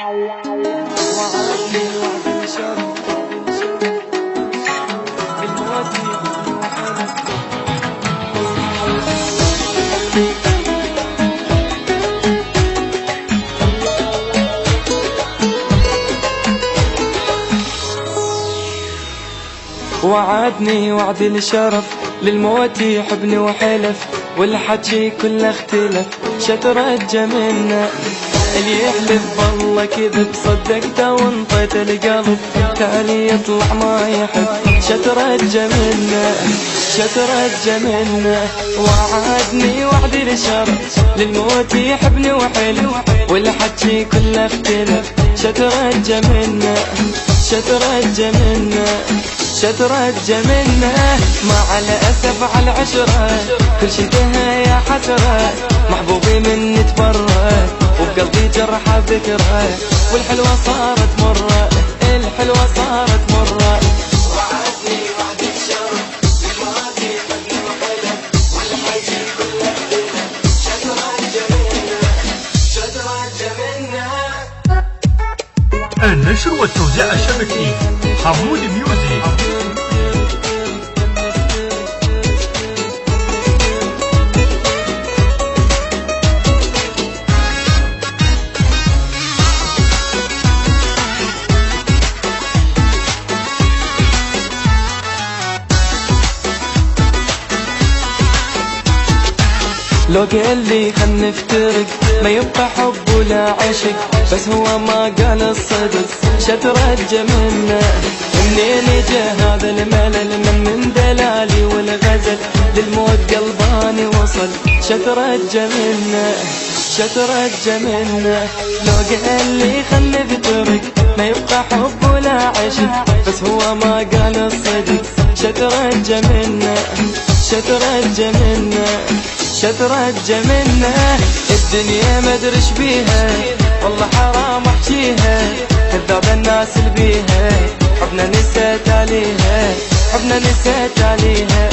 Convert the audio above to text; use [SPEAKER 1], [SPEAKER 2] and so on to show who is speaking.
[SPEAKER 1] وعدني وعد الشرف بالمواسي وعدني وعد الشرف للموت يحبني وحلف والحكي كله اختلف شترجى منا اللي يحلف بالله كذب صدقته وانطيت القلب تالي يطلع ما يحب شترجى منا شترجى منا وعدني وعد الشرف للموت يحبني وحلف والحكي كله اختلف شترجى منا شترجى منا شترجى منه مع الأسف على العشرة كل شي انتهى يا حسرة محبوبي مني تبرى وبقلبي جرحة ذكرى والحلوة صارت مرة الحلوة صارت مرة وعدني وعد الشرف للماضي يحبني وحلف والحكي كله اختلف شترجى منه شترجى منه.
[SPEAKER 2] النشر والتوزيع الشبكي حمود ميوزك.
[SPEAKER 1] لو قال لي خل نفترق ما يبقى حب ولا عشق بس هو ما قال الصدق شترجى منه منين جا هذا الملل من دلالي والغزل للموت قلباني وصل شترجى منه شترجى منه لو قال لي خل نفترق ما يبقى حب ولا عشق بس هو ما قال الصدق شترجى منه شترجى منه شترجى منه الدنيا ما ادري ايش بيها والله حرام احكيها كذاب الناس اللي بيها حبنا نسيت عليها حبنا نسيت عليها